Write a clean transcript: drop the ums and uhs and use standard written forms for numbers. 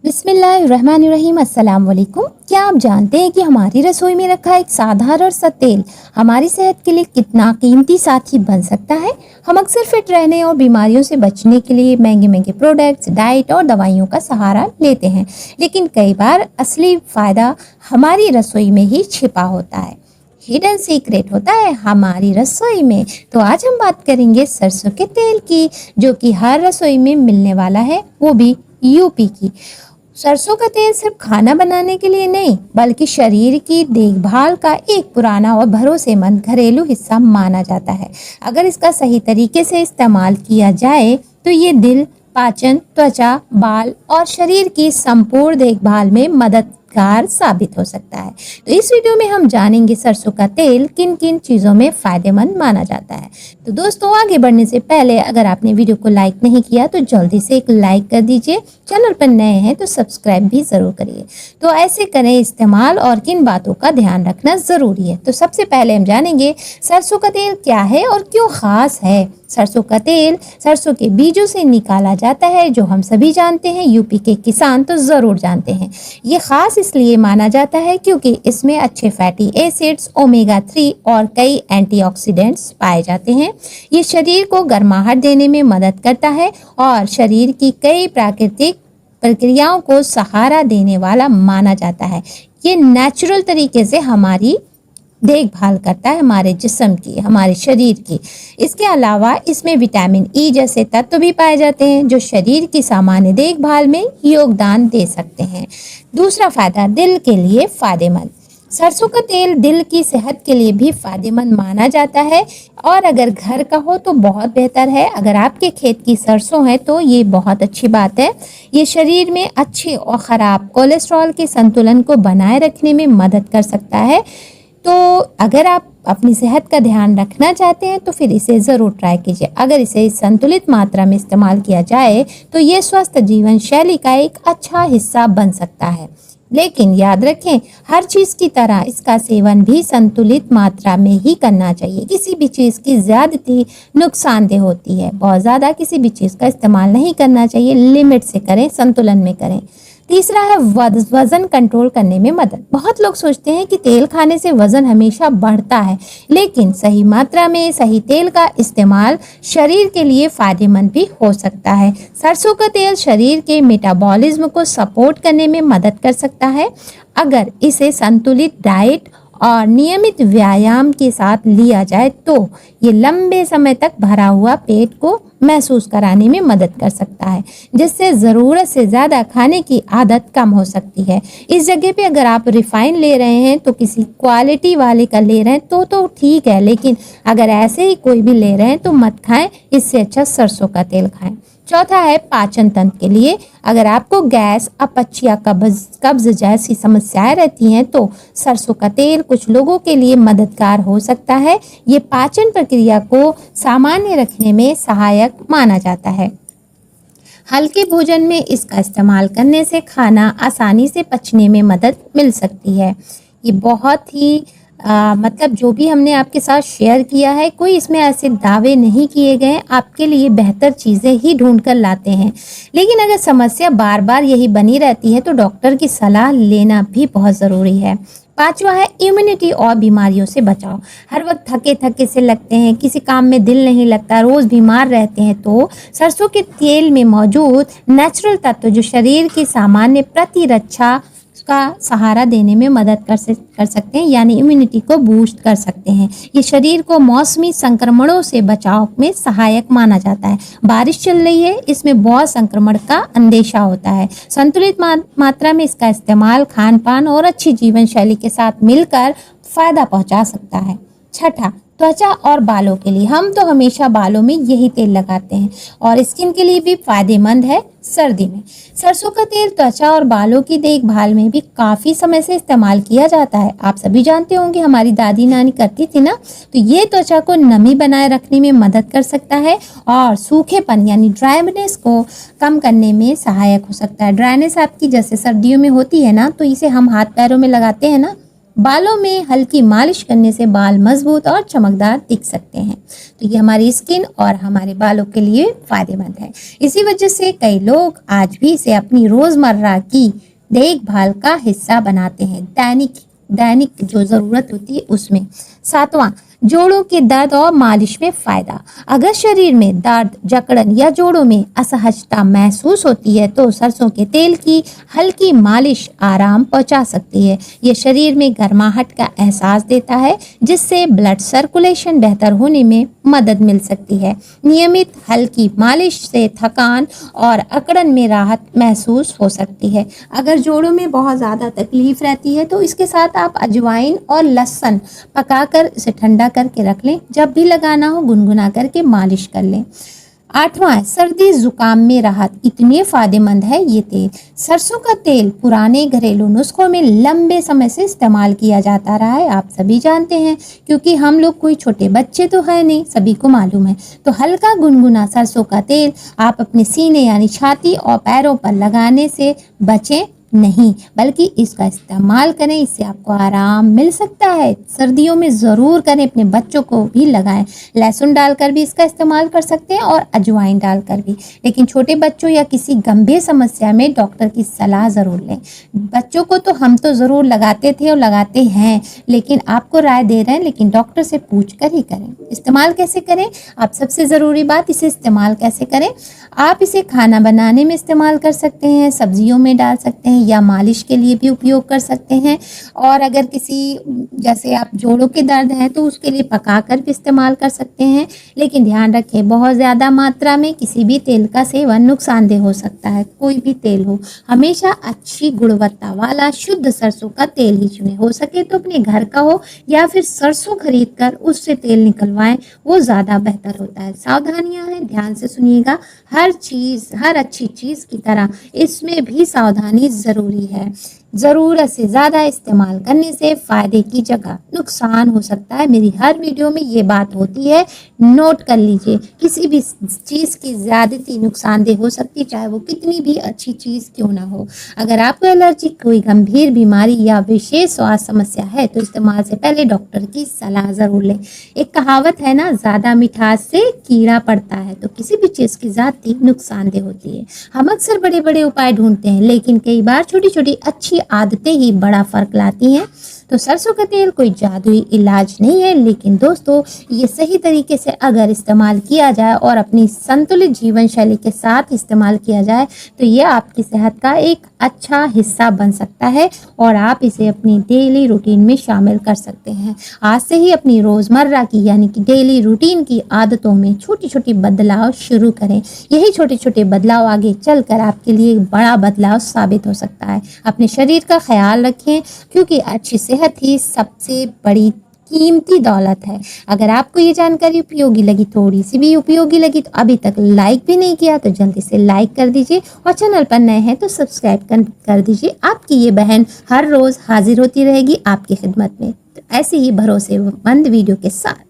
बिस्मिल्लाहिर्रहमानिर्रहीम। अस्सलाम वालेकुम। क्या आप जानते हैं कि हमारी रसोई में रखा एक साधारण सा तेल हमारी सेहत के लिए कितना कीमती साथी बन सकता है। हम अक्सर फिट रहने और बीमारियों से बचने के लिए महंगे महंगे प्रोडक्ट्स, डाइट और दवाइयों का सहारा लेते हैं, लेकिन कई बार असली फ़ायदा हमारी रसोई में ही छिपा होता है। हिडन सीक्रेट होता है हमारी रसोई में। तो आज हम बात करेंगे सरसों के तेल की, जो कि हर रसोई में मिलने वाला है, वो भी यूपी की। सरसों का तेल सिर्फ खाना बनाने के लिए नहीं, बल्कि शरीर की देखभाल का एक पुराना और भरोसेमंद घरेलू हिस्सा माना जाता है। अगर इसका सही तरीके से इस्तेमाल किया जाए तो ये दिल, पाचन, त्वचा, बाल और शरीर की संपूर्ण देखभाल में मददगार साबित हो सकता है। तो इस वीडियो में हम जानेंगे सरसों का तेल किन किन चीज़ों में फ़ायदेमंद माना जाता है। तो दोस्तों, आगे बढ़ने से पहले अगर आपने वीडियो को लाइक नहीं किया तो जल्दी से एक लाइक कर दीजिए। चैनल पर नए हैं तो सब्सक्राइब भी ज़रूर करिए। तो ऐसे करें इस्तेमाल और किन बातों का ध्यान रखना ज़रूरी है। तो सबसे पहले हम जानेंगे सरसों का तेल क्या है और क्यों ख़ास है। सरसों का तेल सरसों के बीजों से निकाला जाता है, जो हम सभी जानते हैं। यूपी के किसान तो ज़रूर जानते हैं। ये ख़ास इसलिए माना जाता है क्योंकि इसमें अच्छे फैटी एसिड्स, ओमेगा 3 और कई एंटीऑक्सीडेंट्स पाए जाते हैं। ये शरीर को गर्माहट देने में मदद करता है और शरीर की कई प्राकृतिक प्रक्रियाओं को सहारा देने वाला माना जाता है। ये नेचुरल तरीके से हमारी देखभाल करता है, हमारे जिस्म की, हमारे शरीर की। इसके अलावा इसमें विटामिन ई जैसे तत्व भी पाए जाते हैं, जो शरीर की सामान्य देखभाल में योगदान दे सकते हैं। दूसरा फ़ायदा, दिल के लिए फ़ायदेमंद। सरसों का तेल दिल की सेहत के लिए भी फ़ायदेमंद माना जाता है, और अगर घर का हो तो बहुत बेहतर है। अगर आपके खेत की सरसों है तो ये बहुत अच्छी बात है। ये शरीर में अच्छे और ख़राब कोलेस्ट्रॉल के संतुलन को बनाए रखने में मदद कर सकता है। तो अगर आप अपनी सेहत का ध्यान रखना चाहते हैं तो फिर इसे ज़रूर ट्राई कीजिए। अगर इसे संतुलित मात्रा में इस्तेमाल किया जाए तो ये स्वस्थ जीवन शैली का एक अच्छा हिस्सा बन सकता है। लेकिन याद रखें, हर चीज़ की तरह इसका सेवन भी संतुलित मात्रा में ही करना चाहिए। किसी भी चीज़ की ज़्यादती नुकसानदेह होती है। बहुत ज़्यादा किसी भी चीज़ का इस्तेमाल नहीं करना चाहिए। लिमिट से करें, संतुलन में करें। तीसरा है वज़न कंट्रोल करने में मदद। बहुत लोग सोचते हैं कि तेल खाने से वज़न हमेशा बढ़ता है, लेकिन सही मात्रा में सही तेल का इस्तेमाल शरीर के लिए फ़ायदेमंद भी हो सकता है। सरसों का तेल शरीर के मेटाबॉलिज्म को सपोर्ट करने में मदद कर सकता है। अगर इसे संतुलित डाइट और नियमित व्यायाम के साथ लिया जाए तो ये लंबे समय तक भरा हुआ पेट को महसूस कराने में मदद कर सकता है, जिससे ज़रूरत से ज़्यादा खाने की आदत कम हो सकती है। इस जगह पे अगर आप रिफाइन ले रहे हैं तो किसी क्वालिटी वाले का ले रहे हैं तो ठीक है, लेकिन अगर ऐसे ही कोई भी ले रहे हैं तो मत खाएं। इससे अच्छा सरसों का तेल खाएं। चौथा है पाचन तंत्र के लिए। अगर आपको गैस, अपच या कब्ज जैसी समस्याएं रहती हैं तो सरसों का तेल कुछ लोगों के लिए मददगार हो सकता है। ये पाचन प्रक्रिया को सामान्य रखने में सहायक माना जाता है। हल्के भोजन में इसका इस्तेमाल करने से खाना आसानी से पचने में मदद मिल सकती है। ये बहुत ही मतलब जो भी हमने आपके साथ शेयर किया है, कोई इसमें ऐसे दावे नहीं किए गए। आपके लिए बेहतर चीज़ें ही ढूंढ कर लाते हैं। लेकिन अगर समस्या बार बार यही बनी रहती है तो डॉक्टर की सलाह लेना भी बहुत ज़रूरी है। पांचवा है इम्यूनिटी और बीमारियों से बचाव। हर वक्त थके थके से लगते हैं, किसी काम में दिल नहीं लगता, रोज़ बीमार रहते हैं, तो सरसों के तेल में मौजूद नेचुरल तत्व जो शरीर की सामान्य प्रतिरक्षा का सहारा देने में मदद कर सकते हैं, यानी इम्यूनिटी को बूस्ट कर सकते हैं। ये शरीर को मौसमी संक्रमणों से बचाव में सहायक माना जाता है। बारिश चल रही है, इसमें बहुत संक्रमण का अंदेशा होता है। संतुलित मात्रा में इसका इस्तेमाल खान पान और अच्छी जीवन शैली के साथ मिलकर फ़ायदा पहुंचा सकता है। छठा, त्वचा और बालों के लिए। हम तो हमेशा बालों में यही तेल लगाते हैं और स्किन के लिए भी फायदेमंद है सर्दी में। सरसों का तेल त्वचा और बालों की देखभाल में भी काफ़ी समय से इस्तेमाल किया जाता है। आप सभी जानते होंगे, हमारी दादी नानी करती थी ना, तो ये त्वचा को नमी बनाए रखने में मदद कर सकता है और सूखेपन यानी ड्राइनेस को कम करने में सहायक हो सकता है। ड्राइनेस आपकी जैसे सर्दियों में होती है ना, तो इसे हम हाथ पैरों में लगाते हैं ना, बालों में हल्की मालिश करने से बाल मजबूत और चमकदार दिख सकते हैं। तो ये हमारी स्किन और हमारे बालों के लिए फायदेमंद है। इसी वजह से कई लोग आज भी इसे अपनी रोजमर्रा की देखभाल का हिस्सा बनाते हैं, दैनिक जो जरूरत होती है उसमें। 7वां, जोड़ों के दर्द और मालिश में फायदा। अगर शरीर में दर्द, जकड़न या जोड़ों में असहजता महसूस होती है तो सरसों के तेल की हल्की मालिश आराम पहुंचा सकती है। यह शरीर में गर्माहट का एहसास देता है, जिससे ब्लड सर्कुलेशन बेहतर होने में मदद मिल सकती है। नियमित हल्की मालिश से थकान और अकड़न में राहत महसूस हो सकती है। अगर जोड़ों में बहुत ज़्यादा तकलीफ रहती है तो इसके साथ आप अजवाइन और लहसुन पकाकर इसे ठंडा करके रख लें। जब भी लगाना हो गुनगुना करके मालिश कर लें। 8वां, सर्दी जुकाम में राहत। इतने फायदेमंद है ये तेल। सरसों का तेल पुराने घरेलू नुस्खों में लंबे समय से इस्तेमाल किया जाता रहा है, आप सभी जानते हैं, क्योंकि हम लोग कोई छोटे बच्चे तो है नहीं, सभी को मालूम है। तो हल्का गुनगुना सरसों का तेल आप अपने सीने यानी छाती और पैरों पर लगाने से बचें नहीं, बल्कि इसका इस्तेमाल करें, इससे आपको आराम मिल सकता है। सर्दियों में ज़रूर करें, अपने बच्चों को भी लगाएं। लहसुन डालकर भी इसका इस्तेमाल कर सकते हैं और अजवाइन डालकर भी, लेकिन छोटे बच्चों या किसी गंभीर समस्या में डॉक्टर की सलाह ज़रूर लें। बच्चों को तो हम तो ज़रूर लगाते थे और लगाते हैं, लेकिन आपको राय दे रहे हैं, लेकिन डॉक्टर से पूछ कर ही करें। इस्तेमाल कैसे करें? आप सबसे ज़रूरी बात, इसे इस्तेमाल कैसे करें? आप इसे खाना बनाने में इस्तेमाल कर सकते हैं, सब्जियों में डाल सकते हैं या मालिश के लिए भी उपयोग कर सकते हैं। और अगर किसी जैसे आप जोड़ों के दर्द है तो उसके लिए पकाकर भी इस्तेमाल कर सकते हैं, लेकिन ध्यान रखें बहुत ज़्यादा मात्रा में किसी भी तेल का सेवन नुकसानदेह हो सकता है। कोई भी तेल हो, हमेशा अच्छी गुणवत्ता वाला शुद्ध सरसों का तेल ही चुनें। हो सके तो अपने घर का हो या फिर सरसों खरीद कर उससे तेल निकलवाएं, वो ज़्यादा बेहतर होता है। सावधानियां हैं, ध्यान से सुनिएगा। हर अच्छी चीज़ की तरह इसमें भी सावधानी ज़रूरी है। ज़रूरत से ज़्यादा इस्तेमाल करने से फ़ायदे की जगह नुकसान हो सकता है। मेरी हर वीडियो में ये बात होती है, नोट कर लीजिए। किसी भी चीज़ की ज़्यादती नुकसानदेह हो सकती है, चाहे वो कितनी भी अच्छी चीज़ क्यों ना हो। अगर आपको एलर्जी, कोई गंभीर बीमारी या विशेष स्वास्थ्य समस्या है तो इस्तेमाल से पहले डॉक्टर की सलाह ज़रूर लें। एक कहावत है ना, ज़्यादा मिठास से कीड़ा पड़ता है, तो किसी भी चीज़ की ज़्यादती नुकसानदेह होती है। हम अक्सर बड़े बड़े उपाय ढूंढते हैं, लेकिन कई बार छोटी छोटी अच्छी आदतें ही बड़ा फर्क लाती हैं। तो सरसों का तेल कोई जादुई इलाज नहीं है, लेकिन दोस्तों ये सही तरीके से अगर इस्तेमाल किया जाए और अपनी संतुलित जीवन शैली के साथ इस्तेमाल किया जाए तो ये आपकी सेहत का एक अच्छा हिस्सा बन सकता है और आप इसे अपनी डेली रूटीन में शामिल कर सकते हैं। आज से ही अपनी रोज़मर्रा की यानी कि डेली रूटीन की आदतों में छोटी छोटी बदलाव शुरू करें। यही छोटे छोटे बदलाव आगे चलकर आपके लिए एक बड़ा बदलाव साबित हो सकता है। अपने शरीर का ख्याल रखें, क्योंकि अच्छी सेहत ही सबसे बड़ी कीमती दौलत है। अगर आपको ये जानकारी उपयोगी लगी, थोड़ी सी भी उपयोगी लगी, तो अभी तक लाइक भी नहीं किया तो जल्दी से लाइक कर दीजिए और चैनल पर नए हैं तो सब्सक्राइब कर दीजिए। आपकी ये बहन हर रोज़ हाजिर होती रहेगी आपकी खिदमत में, तो ऐसे ही भरोसेमंद वीडियो के साथ।